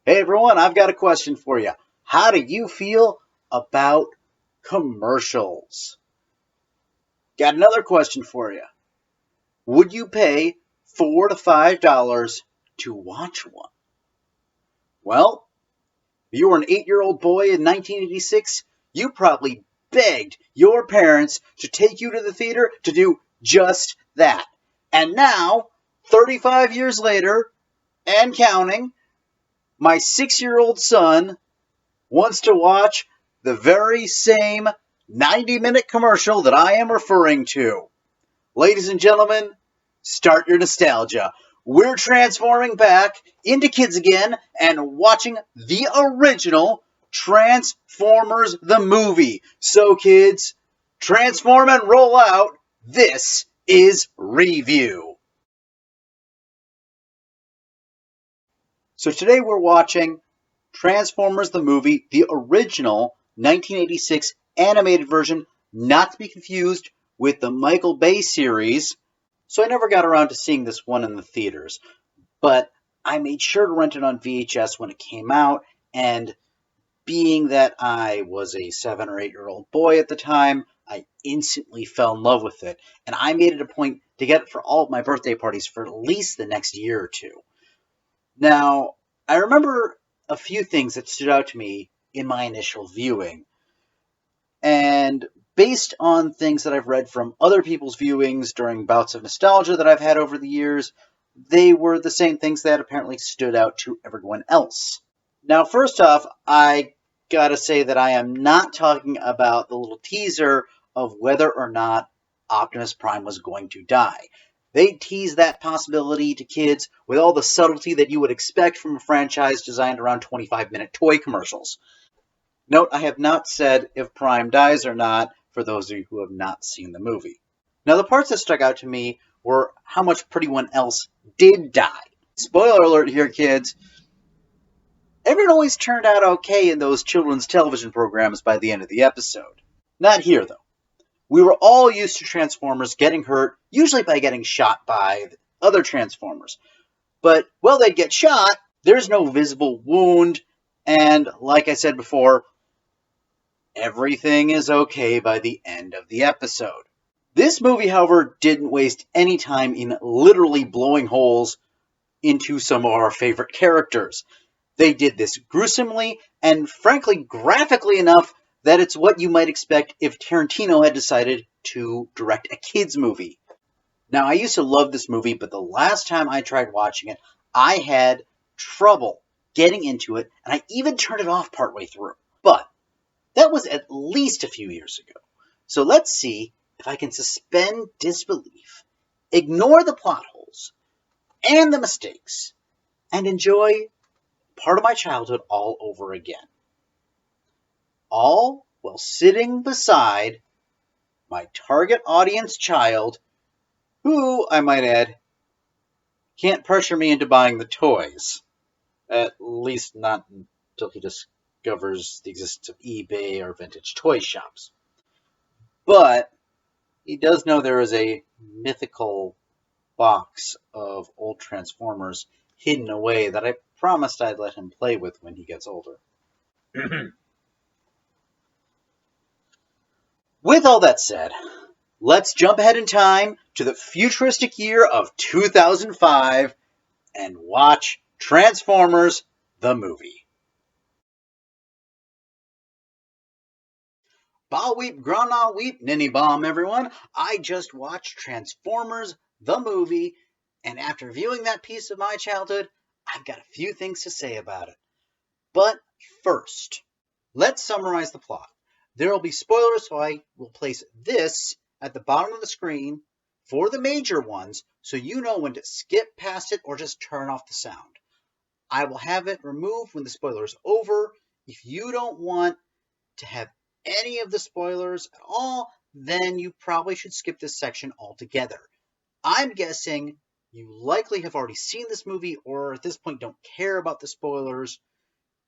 Hey everyone, I've got a question for you. How do you feel about commercials? Got another question for you. Would you pay $4 to $5 to watch one? Well, if you were an 8-year-old boy in 1986, you probably begged your parents to take you to the theater to do just that. And now, 35 years later and counting, my 6-year-old son wants to watch the very same 90-minute commercial that I am referring to. Ladies and gentlemen, start your nostalgia. We're transforming back into kids again and watching the original Transformers the movie. So kids, transform and roll out. This is Review. So today we're watching Transformers the movie, the original 1986 animated version, not to be confused with the Michael Bay series. So I never got around to seeing this one in the theaters, but I made sure to rent it on VHS when it came out, and being that I was a 7 or 8-year-old boy at the time, I instantly fell in love with it, and I made it a point to get it for all of my birthday parties for at least the next year or two. Now, I remember a few things that stood out to me in my initial viewing. And based on things that I've read from other people's viewings during bouts of nostalgia that I've had over the years, they were the same things that apparently stood out to everyone else. Now, first off, I gotta say that I am not talking about the little teaser of whether or not Optimus Prime was going to die. They tease that possibility to kids with all the subtlety that you would expect from a franchise designed around 25-minute toy commercials. Note, I have not said if Prime dies or not, for those of you who have not seen the movie. Now, the parts that stuck out to me were how much pretty one else did die. Spoiler alert here, kids. Everyone always turned out okay in those children's television programs by the end of the episode. Not here, though. We were all used to Transformers getting hurt, usually by getting shot by other Transformers. But while they'd get shot, there's no visible wound, and like I said before, everything is okay by the end of the episode. This movie, however, didn't waste any time in literally blowing holes into some of our favorite characters. They did this gruesomely and, frankly, graphically enough that it's what you might expect if Tarantino had decided to direct a kids' movie. Now, I used to love this movie, but the last time I tried watching it, I had trouble getting into it, and I even turned it off partway through. But that was at least a few years ago. So let's see if I can suspend disbelief, ignore the plot holes and the mistakes, and enjoy part of my childhood all over again. All while sitting beside my target audience child, who, I might add, can't pressure me into buying the toys. At least not until he discovers the existence of eBay or vintage toy shops. But he does know there is a mythical box of old Transformers hidden away that I promised I'd let him play with when he gets older. With all that said, let's jump ahead in time to the futuristic year of 2005 and watch Transformers the movie. Ba weep, grana weep, ninny bomb, everyone. I just watched Transformers the movie, and after viewing that piece of my childhood, I've got a few things to say about it. But first, let's summarize the plot. There will be spoilers, so I will place this at the bottom of the screen for the major ones, so you know when to skip past it or just turn off the sound. I will have it removed when the spoiler is over. If you don't want to have any of the spoilers at all, then you probably should skip this section altogether. I'm guessing you likely have already seen this movie or at this point don't care about the spoilers,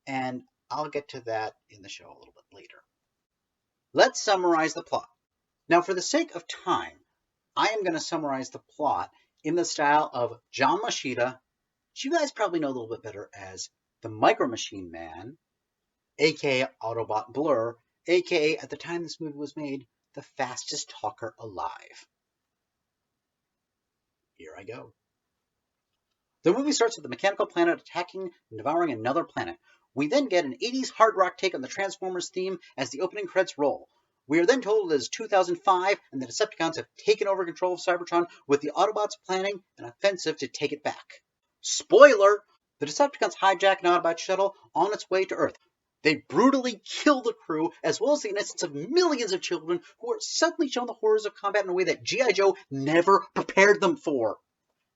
and I'll get to that in the show a little bit later. Let's summarize the plot. Now, for the sake of time, I am going to summarize the plot in the style of John Machida, which you guys probably know a little bit better as the Micro Machine Man, aka Autobot Blur, aka at the time this movie was made, the fastest talker alive. Here I go. The movie starts with the mechanical planet attacking and devouring another planet. We then get an 80s hard rock take on the Transformers theme as the opening credits roll. We are then told it is 2005 and the Decepticons have taken over control of Cybertron, with the Autobots planning an offensive to take it back. Spoiler! The Decepticons hijack an Autobot shuttle on its way to Earth. They brutally kill the crew, as well as the innocence of millions of children who are suddenly shown the horrors of combat in a way that G.I. Joe never prepared them for.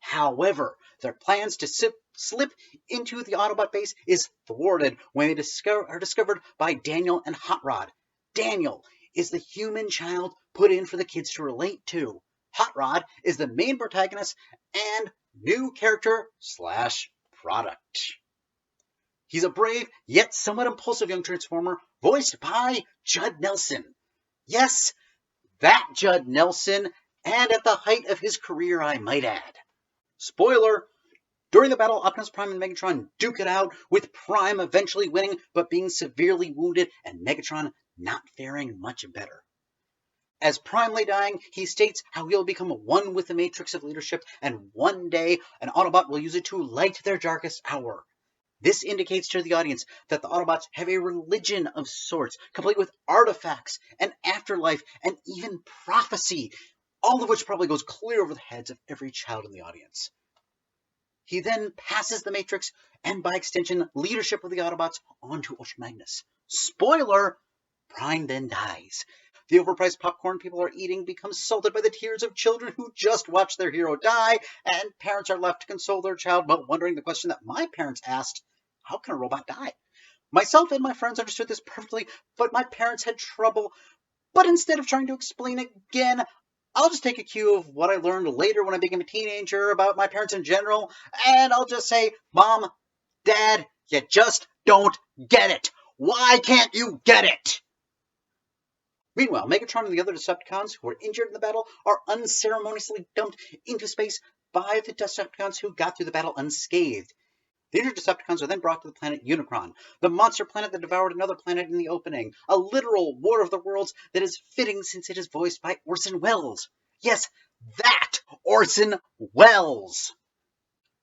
However, their plans to slip into the Autobot base is thwarted when they are discovered by Daniel and Hot Rod. Daniel is the human child put in for the kids to relate to. Hot Rod is the main protagonist and new character / product. He's a brave, yet somewhat impulsive young Transformer, voiced by Judd Nelson. Yes, that Judd Nelson, and at the height of his career, I might add. Spoiler! During the battle, Optimus Prime and Megatron duke it out, with Prime eventually winning but being severely wounded and Megatron not faring much better. As Prime lay dying, he states how he will become one with the matrix of leadership, and one day an Autobot will use it to light their darkest hour. This indicates to the audience that the Autobots have a religion of sorts, complete with artifacts, an afterlife, and even prophecy, all of which probably goes clear over the heads of every child in the audience. He then passes the Matrix, and by extension, leadership of the Autobots, onto Ultra Magnus. Spoiler! Prime then dies. The overpriced popcorn people are eating becomes salted by the tears of children who just watched their hero die, and parents are left to console their child while wondering the question that my parents asked: how can a robot die? Myself and my friends understood this perfectly, but my parents had trouble. But instead of trying to explain it again, I'll just take a cue of what I learned later when I became a teenager about my parents in general, and I'll just say, Mom, Dad, you just don't get it. Why can't you get it? Meanwhile, Megatron and the other Decepticons who were injured in the battle are unceremoniously dumped into space by the Decepticons who got through the battle unscathed. The injured Decepticons are then brought to the planet Unicron, the monster planet that devoured another planet in the opening, a literal War of the Worlds that is fitting since it is voiced by Orson Welles. Yes, that Orson Welles!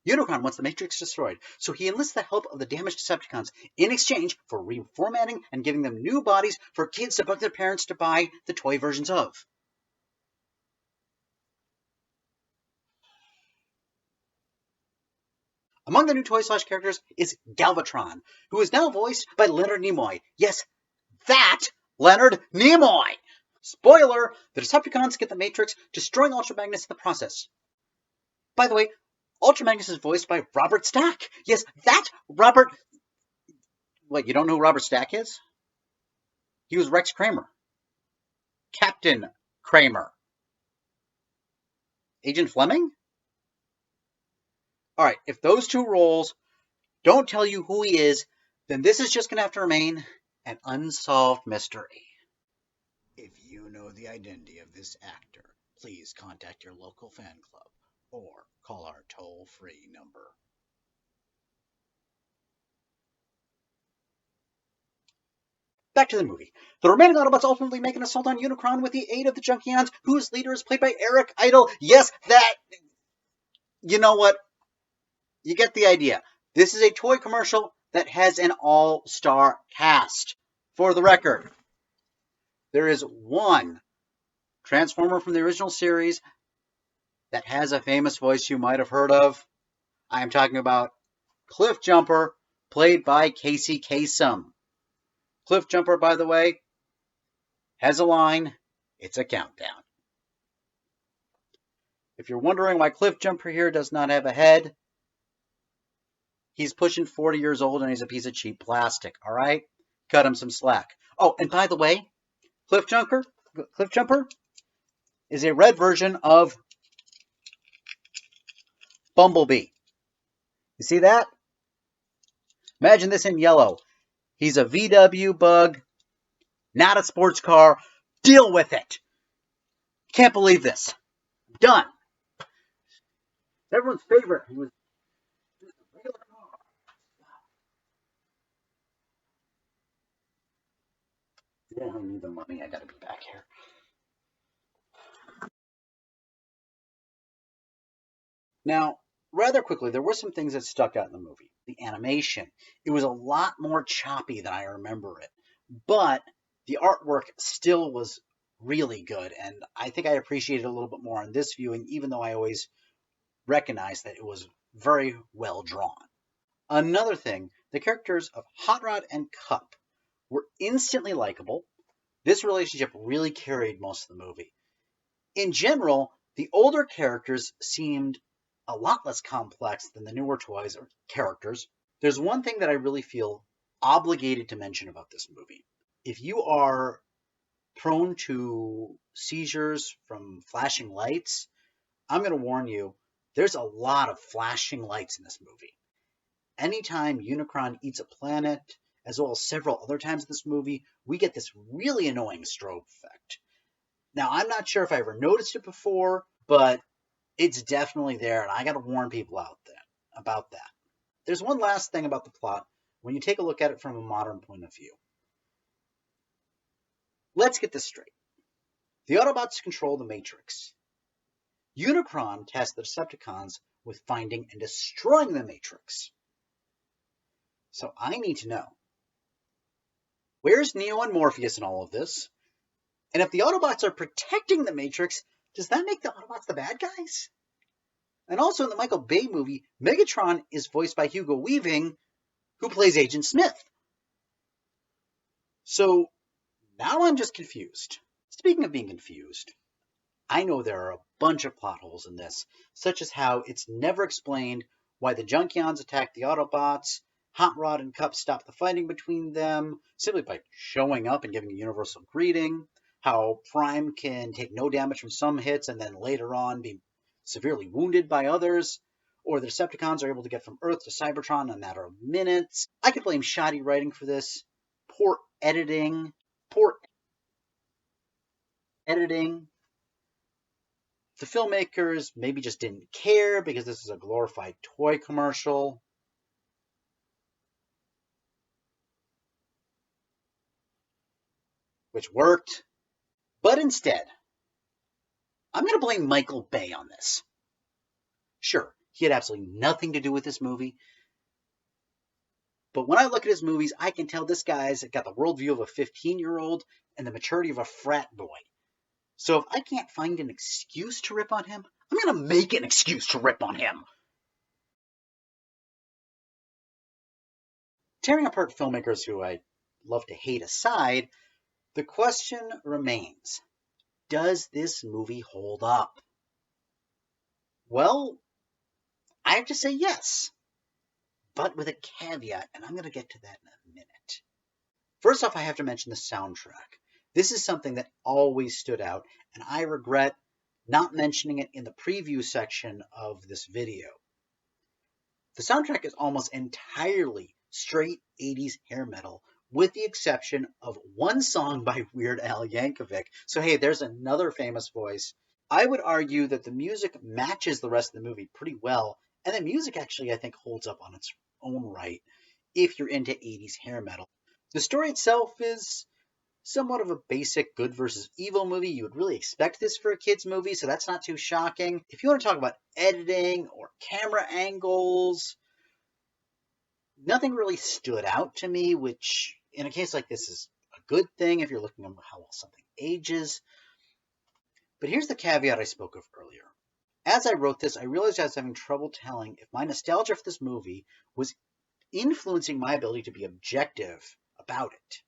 Unicron wants the Matrix destroyed, so he enlists the help of the damaged Decepticons in exchange for reformatting and giving them new bodies for kids to bug their parents to buy the toy versions of. Among the new toy / characters is Galvatron, who is now voiced by Leonard Nimoy. Yes, that Leonard Nimoy! Spoiler, the Decepticons get the Matrix, destroying Ultra Magnus in the process. By the way, Ultra Magnus is voiced by Robert Stack. Yes, that Robert... What, you don't know who Robert Stack is? He was Rex Kramer. Captain Kramer. Agent Fleming? Alright, if those two roles don't tell you who he is, then this is just going to have to remain an unsolved mystery. If you know the identity of this actor, please contact your local fan club or call our toll-free number. Back to the movie. The remaining Autobots ultimately make an assault on Unicron with the aid of the Junkions, whose leader is played by Eric Idle. Yes, that... You know what? You get the idea. This is a toy commercial that has an all-star cast. For the record, there is one Transformer from the original series that has a famous voice you might have heard of. I am talking about Cliff Jumper, played by Casey Kasem. Cliff Jumper, by the way, has a line. It's a countdown. If you're wondering why Cliff Jumper here does not have a head, he's pushing 40 years old and he's a piece of cheap plastic, all right? Cut him some slack. Oh, and by the way, Cliff Jumper is a red version of Bumblebee. You see that? Imagine this in yellow. He's a VW bug, not a sports car. Deal with it. Can't believe this. Done. Everyone's favorite. He was just a regular car. Yeah, I need the money. I gotta be back here. Now, rather quickly, there were some things that stuck out in the movie. The animation. It was a lot more choppy than I remember it. But the artwork still was really good, and I think I appreciated it a little bit more on this viewing, even though I always recognized that it was very well drawn. Another thing, the characters of Hot Rod and Cup were instantly likable. This relationship really carried most of the movie. In general, the older characters seemed a lot less complex than the newer toys or characters. There's one thing that I really feel obligated to mention about this movie. If you are prone to seizures from flashing lights, I'm going to warn you, there's a lot of flashing lights in this movie. Anytime Unicron eats a planet, as well as several other times in this movie, we get this really annoying strobe effect. Now, I'm not sure if I ever noticed it before, but it's definitely there, and I got to warn people out there about that. There's one last thing about the plot when you take a look at it from a modern point of view. Let's get this straight. The Autobots control the Matrix. Unicron tasked the Decepticons with finding and destroying the Matrix. So I need to know, where's Neo and Morpheus in all of this? And if the Autobots are protecting the Matrix, does that make the Autobots the bad guys? And also in the Michael Bay movie, Megatron is voiced by Hugo Weaving, who plays Agent Smith. So now I'm just confused. Speaking of being confused, I know there are a bunch of plot holes in this, such as how it's never explained why the Junkions attacked the Autobots, Hot Rod and Cup stopped the fighting between them simply by showing up and giving a universal greeting, how Prime can take no damage from some hits and then later on be severely wounded by others, or the Decepticons are able to get from Earth to Cybertron in a matter of minutes. I could blame shoddy writing for this, poor editing, poor editing. The filmmakers maybe just didn't care because this is a glorified toy commercial. Which worked. But instead, I'm going to blame Michael Bay on this. Sure, he had absolutely nothing to do with this movie. But when I look at his movies, I can tell this guy's got the worldview of a 15-year-old and the maturity of a frat boy. So if I can't find an excuse to rip on him, I'm going to make an excuse to rip on him. Tearing apart filmmakers who I love to hate aside, the question remains, does this movie hold up? Well, I have to say yes, but with a caveat, and I'm going to get to that in a minute. First off, I have to mention the soundtrack. This is something that always stood out, and I regret not mentioning it in the preview section of this video. The soundtrack is almost entirely straight 80s hair metal, with the exception of one song by Weird Al Yankovic. So hey, there's another famous voice. I would argue that the music matches the rest of the movie pretty well, and the music actually, I think, holds up on its own right if you're into 80s hair metal. The story itself is somewhat of a basic good versus evil movie. You would really expect this for a kid's movie, so that's not too shocking. If you want to talk about editing or camera angles, nothing really stood out to me, which in a case like this is a good thing if you're looking at how well something ages. But here's the caveat I spoke of earlier. As I wrote this, I realized I was having trouble telling if my nostalgia for this movie was influencing my ability to be objective about it.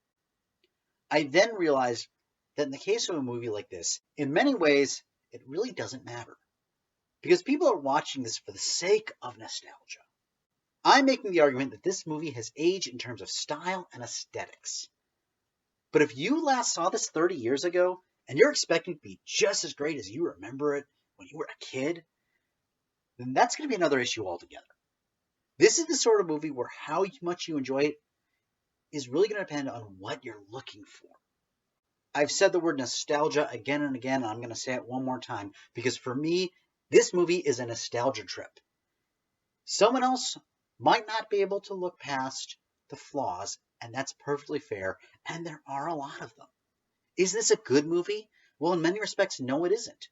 I then realized that in the case of a movie like this, in many ways, it really doesn't matter. Because people are watching this for the sake of nostalgia. I'm making the argument that this movie has aged in terms of style and aesthetics. But if you last saw this 30 years ago, and you're expecting it to be just as great as you remember it when you were a kid, then that's going to be another issue altogether. This is the sort of movie where how much you enjoy it is really going to depend on what you're looking for. I've said the word nostalgia again and again, and I'm going to say it one more time, because for me, this movie is a nostalgia trip. Someone else might not be able to look past the flaws, and that's perfectly fair, and there are a lot of them. Is this a good movie? Well, in many respects, no, it isn't.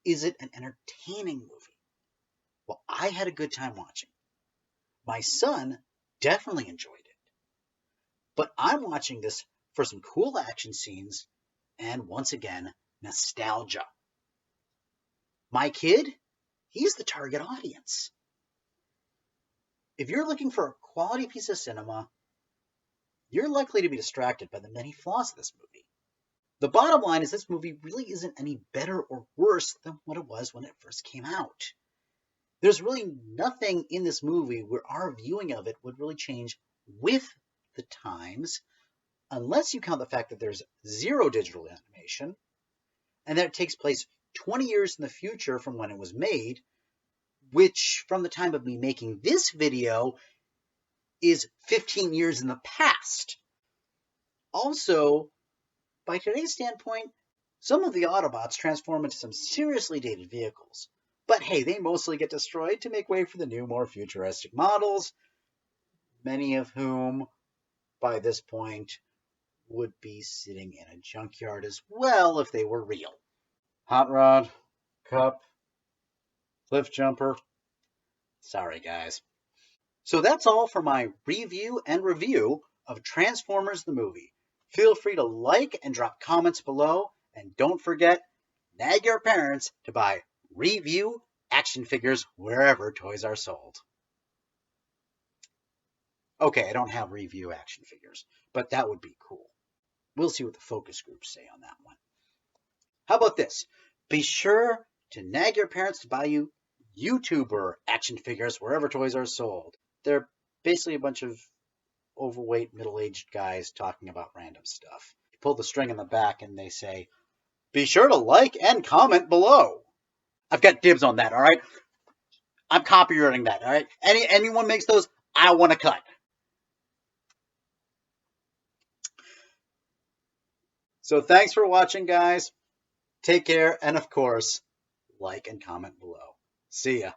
Is it an entertaining movie? Well, I had a good time watching. My son definitely enjoyed it. But I'm watching this for some cool action scenes and, once again, nostalgia. My kid, he's the target audience. If you're looking for a quality piece of cinema, you're likely to be distracted by the many flaws of this movie. The bottom line is this movie really isn't any better or worse than what it was when it first came out. There's really nothing in this movie where our viewing of it would really change with the times, unless you count the fact that there's zero digital animation, and that it takes place 20 years in the future from when it was made, which, from the time of me making this video, is 15 years in the past. Also, by today's standpoint, some of the Autobots transform into some seriously dated vehicles. But hey, they mostly get destroyed to make way for the new, more futuristic models, many of whom, by this point, would be sitting in a junkyard as well if they were real. Hot Rod, Cup, Cliff Jumper. Sorry, guys. So that's all for my review and review of Transformers the movie. Feel free to like and drop comments below, and don't forget, nag your parents to buy review action figures wherever toys are sold. Okay, I don't have review action figures, but that would be cool. We'll see what the focus groups say on that one. How about this? Be sure to nag your parents to buy you YouTuber action figures wherever toys are sold. They're basically a bunch of overweight, middle-aged guys talking about random stuff. You pull the string in the back and they say, be sure to like and comment below. I've got dibs on that, all right? I'm copywriting that, all right? Anyone makes those, I want to cut. So thanks for watching, guys. Take care, and of course, like and comment below. See ya.